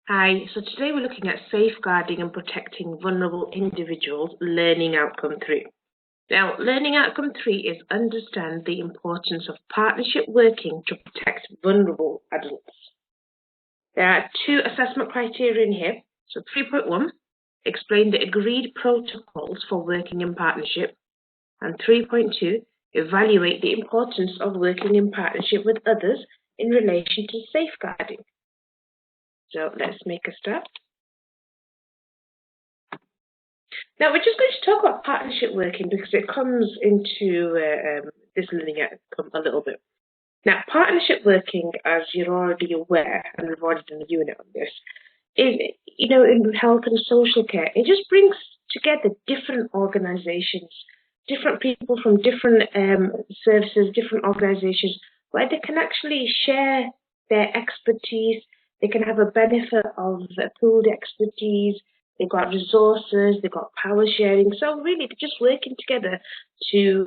Hi, so today we're looking at safeguarding and protecting vulnerable individuals, learning outcome 3. Now, learning outcome 3 is understand the importance of partnership working to protect vulnerable adults. There are 2 assessment criteria in here. So 3.1, explain the agreed protocols for working in partnership. And 3.2, evaluate the importance of working in partnership with others in relation to safeguarding. So let's make a start. Now we're just going to talk about partnership working because it comes into this learning outcome a little bit. Now, partnership working, as you're already aware, and we've already done a unit on this, is, in health and social care, it just brings together different organisations, different people from different services, different organisations, where they can actually share their expertise. They can have a benefit of pooled expertise. They've got resources, they've got power sharing. So really, they're just working together to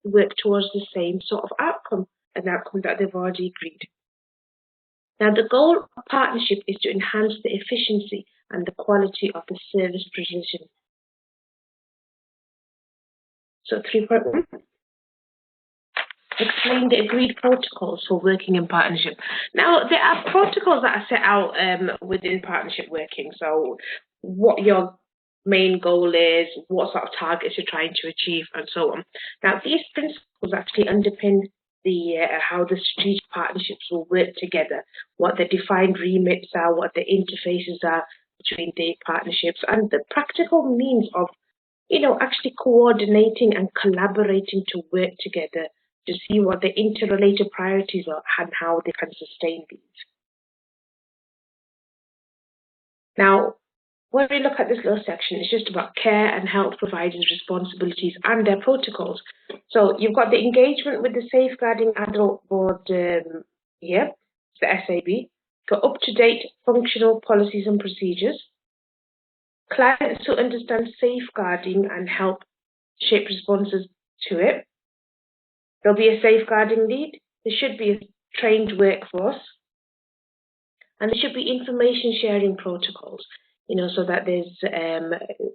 work towards the same sort of outcome, an outcome that they've already agreed. Now, the goal of partnership is to enhance the efficiency and the quality of the service provision. So 3.1. Explain the agreed protocols for working in partnership. Now, there are protocols that are set out within partnership working. So what your main goal is, what sort of targets you're trying to achieve, and so on. Now, these principles actually underpin the how the strategic partnerships will work together, what the defined remits are, what the interfaces are between the partnerships, and the practical means of, actually coordinating and collaborating to work together to see what the interrelated priorities are and how they can sustain these. Now, when we look at this little section, it's just about care and health providers' responsibilities and their protocols. So you've got the engagement with the Safeguarding Adult Board here, the SAB, got up-to-date functional policies and procedures, clients who understand safeguarding and help shape responses to it. There'll be a safeguarding lead. There should be a trained workforce. And there should be information sharing protocols, so that there's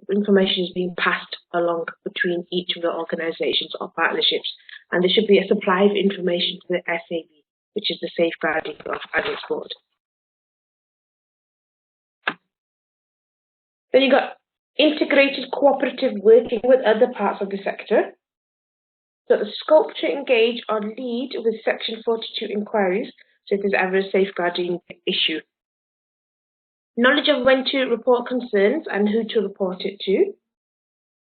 information is being passed along between each of the organisations or partnerships. And there should be a supply of information to the SAB, which is the Safeguarding of Adults Board. Then you've got integrated cooperative working with other parts of the sector. So the scope to engage or lead with Section 42 inquiries, so if there's ever a safeguarding issue. Knowledge of when to report concerns and who to report it to.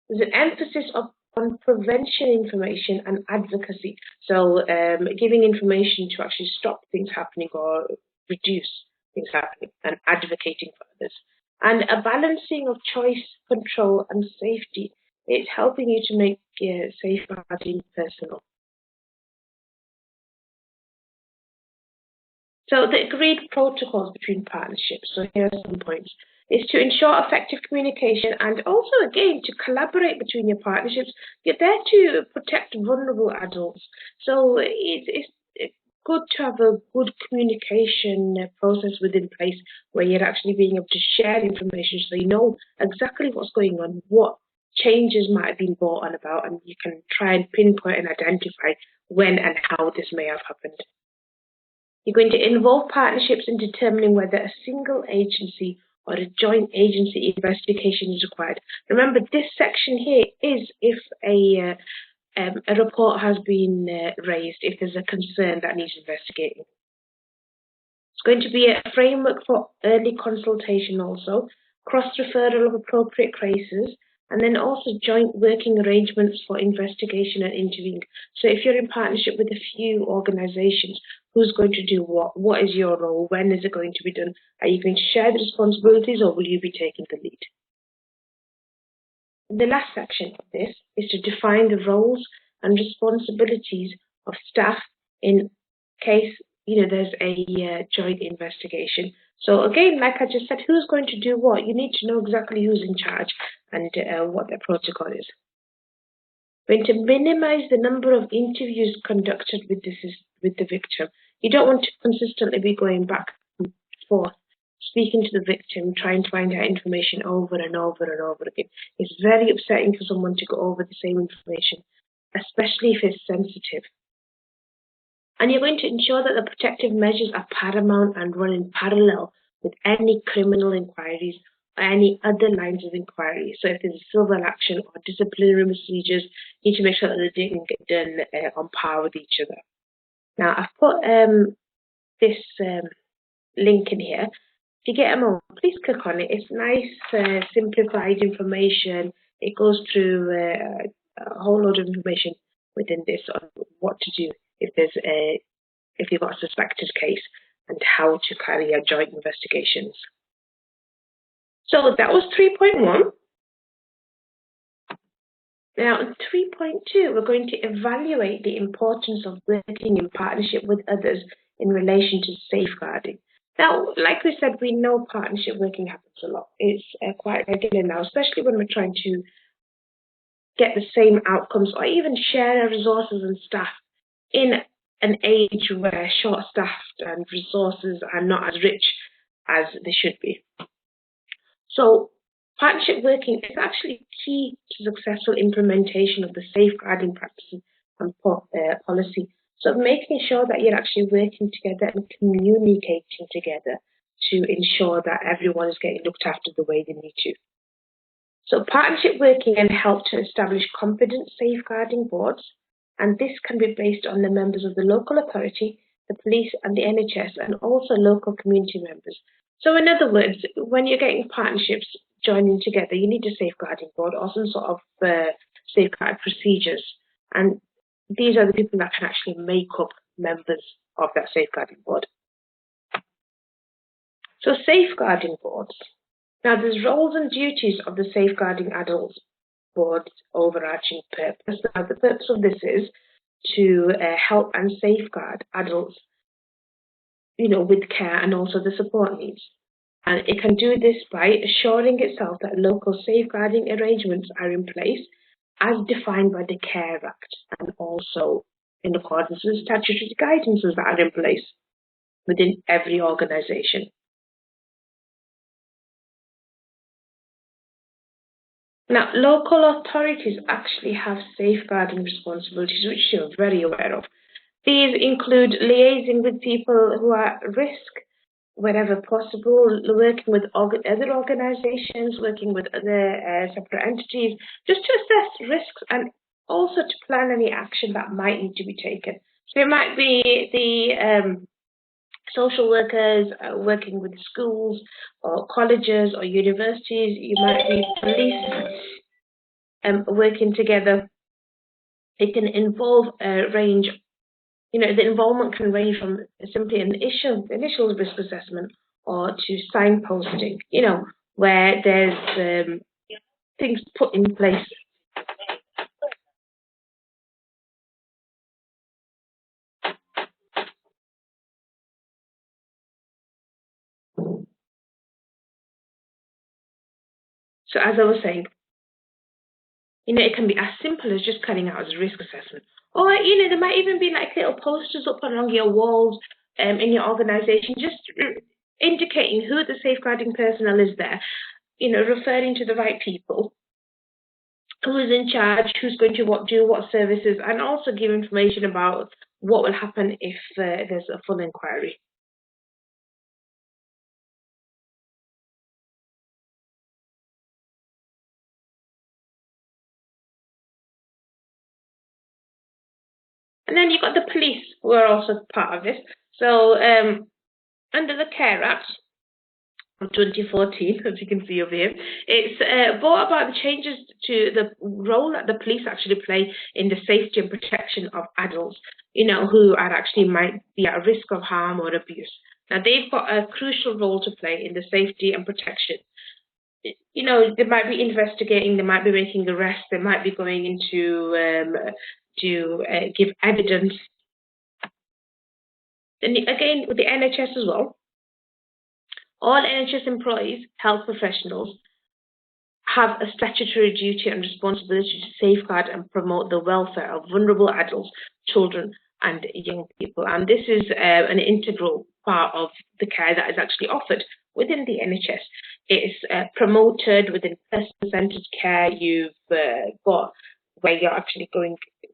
There's an emphasis on prevention information and advocacy, so giving information to actually stop things happening or reduce things happening, and advocating for others. And a balancing of choice, control and safety. It's helping you to make safeguarding personal. So the agreed protocols between partnerships, so here are some points, is to ensure effective communication and also, again, to collaborate between your partnerships. You're there to protect vulnerable adults. So it's good to have a good communication process within place where you're actually being able to share information so you know exactly what's going on, what changes might have been brought on about, and you can try and pinpoint and identify when and how this may have happened. You're going to involve partnerships in determining whether a single agency or a joint agency investigation is required. Remember, this section here is if a report has been raised, if there's a concern that needs investigating. It's going to be a framework for early consultation also, cross-referral of appropriate cases, and then also joint working arrangements for investigation and interviewing. So if you're in partnership with a few organisations, who's going to do what? What is your role? When is it going to be done? Are you going to share the responsibilities or will you be taking the lead? The last section of this is to define the roles and responsibilities of staff in case there's a joint investigation. So again, like I just said, who's going to do what? You need to know exactly who's in charge and what their protocol is. We're going to minimize the number of interviews conducted with the victim. You don't want to consistently be going back forth, speaking to the victim, trying to find out information over and over and over again. It's very upsetting for someone to go over the same information, especially if it's sensitive. And you're going to ensure that the protective measures are paramount and run in parallel with any criminal inquiries or any other lines of inquiry. So if there's a civil action or disciplinary procedures, you need to make sure that they didn't get done on par with each other. Now, I've put this link in here. If you get a moment, please click on it. It's nice, simplified information. It goes through a whole load of information within this on what to do if you've got a suspected case and how to carry out joint investigations. So that was 3.1. Now, in 3.2, we're going to evaluate the importance of working in partnership with others in relation to safeguarding. Now, like we said, we know partnership working happens a lot. It's quite regular now, especially when we're trying to get the same outcomes or even share our resources and staff in an age where short-staffed and resources are not as rich as they should be. So partnership working is actually key to successful implementation of the safeguarding practices and policy. So making sure that you're actually working together and communicating together to ensure that everyone is getting looked after the way they need to. So partnership working can help to establish competent safeguarding boards, and this can be based on the members of the local authority, the police and the NHS, and also local community members. So in other words, when you're getting partnerships joining together, you need a safeguarding board or some sort of safeguard procedures. And these are the people that can actually make up members of that safeguarding board. So safeguarding boards. Now there's roles and duties of the safeguarding adults board's overarching purpose. Now the purpose of this is to help and safeguard adults, with care and also the support needs. And it can do this by assuring itself that local safeguarding arrangements are in place as defined by the CARE Act and also in accordance with statutory guidances that are in place within every organisation. Now, local authorities actually have safeguarding responsibilities, which you're very aware of. These include liaising with people who are at risk wherever possible, working with other organisations, working with other separate entities, just to assess risks and also to plan any action that might need to be taken. So it might be the social workers working with schools or colleges or universities. You might be police working together. It can involve a range. The involvement can range from simply an initial risk assessment or to signposting, where there's things put in place. So as I was saying, it can be as simple as just carrying out a risk assessment. Or, there might even be like little posters up along your walls in your organisation, just indicating who the safeguarding personnel is there, referring to the right people, who is in charge, who's going to do what services, and also give information about what will happen if there's a full inquiry. And then you've got the police, who are also part of this. So under the CARE Act of 2014, as you can see over here, it's brought about the changes to the role that the police actually play in the safety and protection of adults, who are actually might be at risk of harm or abuse. Now, they've got a crucial role to play in the safety and protection. They might be investigating, they might be making arrests, they might be going into to give evidence. And again, with the NHS as well, all NHS employees, health professionals, have a statutory duty and responsibility to safeguard and promote the welfare of vulnerable adults, children, and young people. And this is an integral part of the care that is actually offered within the NHS. It's promoted within person-centered care. You've got where you're actually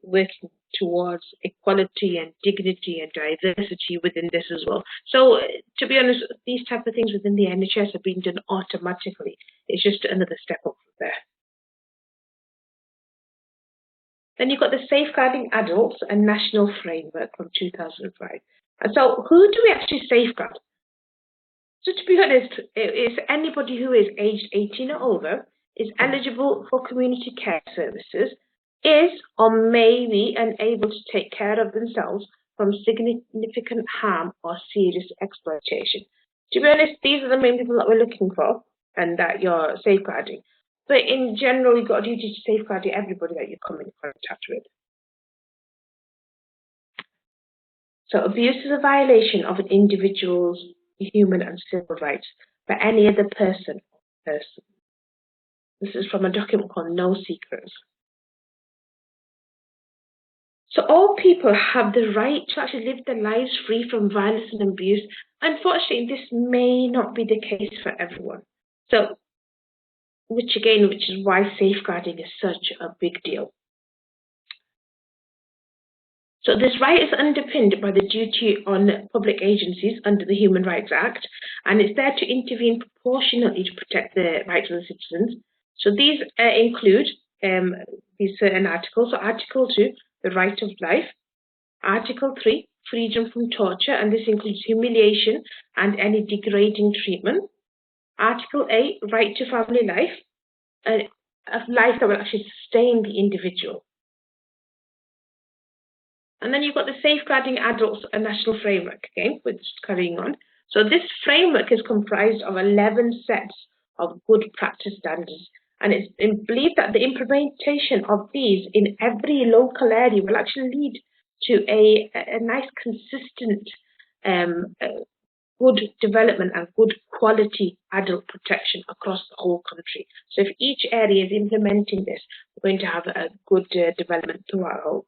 working towards equality and dignity and diversity within this as well. So to be honest, these type of things within the NHS are being done automatically. It's just another step up from there. Then you've got the Safeguarding Adults and National Framework from 2005. And so who do we actually safeguard? So to be honest, it's anybody who is aged 18 or over, is eligible for community care services, is or may be unable to take care of themselves from significant harm or serious exploitation. To be honest, these are the main people that we're looking for and that you're safeguarding. But in general, you've got a duty to safeguard everybody that you come in contact with. So abuse is a violation of an individual's human and civil rights by any other person. This is from a document called No Secrets. So all people have the right to actually live their lives free from violence and abuse. Unfortunately, this may not be the case for everyone. So, which is why safeguarding is such a big deal. So this right is underpinned by the duty on public agencies under the Human Rights Act, and it's there to intervene proportionately to protect the rights of the citizens. So these include these certain articles. So Article 2, the right of life. Article 3, freedom from torture, and this includes humiliation and any degrading treatment. Article 8, right to family life, a life that will actually sustain the individual. And then you've got the Safeguarding Adults and National Framework, again, which is carrying on. So this framework is comprised of 11 sets of good practice standards. And it's believed that the implementation of these in every local area will actually lead to a nice, consistent, good development and good quality adult protection across the whole country. So if each area is implementing this, we're going to have a good development throughout the whole.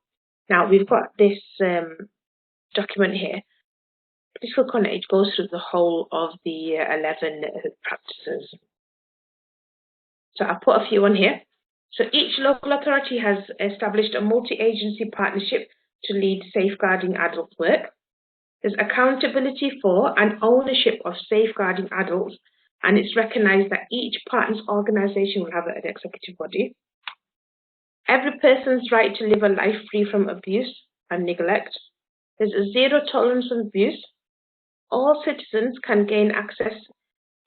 Now, we've got this document here. Please click on it. It goes through the whole of the 11 practices. So I'll put a few on here. So each local authority has established a multi-agency partnership to lead safeguarding adult work. There's accountability for and ownership of safeguarding adults, and it's recognised that each partner's organisation will have an executive body. Every person's right to live a life free from abuse and neglect. There's a zero tolerance of abuse. All citizens can gain access,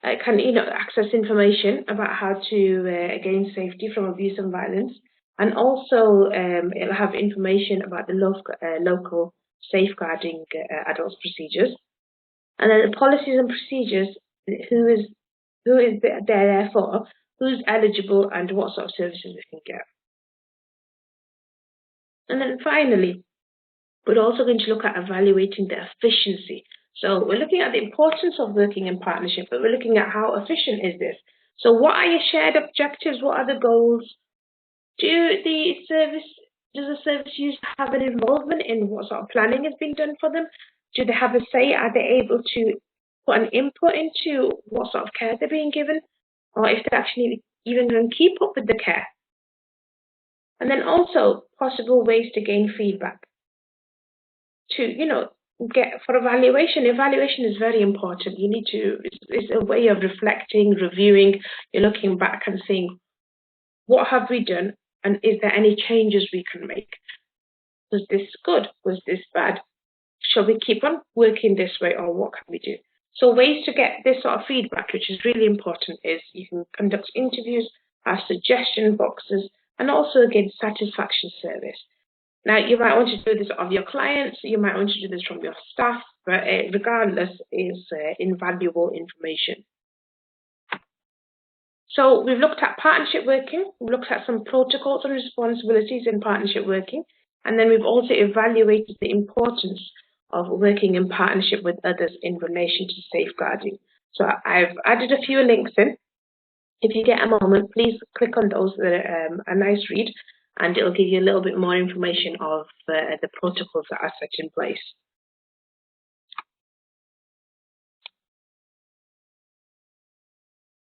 access information about how to gain safety from abuse and violence, and also it'll have information about the local safeguarding adults procedures, and then the policies and procedures. Who is there for? Who's eligible, and what sort of services we can get. And then finally, we're also going to look at evaluating the efficiency. So we're looking at the importance of working in partnership, but we're looking at how efficient is this. So what are your shared objectives? What are the goals? Does the service user have an involvement in what sort of planning is being done for them? Do they have a say? Are they able to put an input into what sort of care they're being given? Or if they actually even can keep up with the care? And then also possible ways to gain feedback. To, get for evaluation. Evaluation is very important. You need to, it's a way of reflecting, reviewing. You're looking back and saying, what have we done? And is there any changes we can make? Was this good? Was this bad? Shall we keep on working this way, or what can we do? So ways to get this sort of feedback, which is really important, is you can conduct interviews, have suggestion boxes, and also again satisfaction surveys. Now you might want to do this of your clients, you might want to do this from your staff, but regardless is invaluable information. So we've looked at partnership working, we've looked at some protocols and responsibilities in partnership working, and then we've also evaluated the importance of working in partnership with others in relation to safeguarding. So I've added a few links in. If you get a moment, please click on those. They're a nice read, and it'll give you a little bit more information of the protocols that are set in place.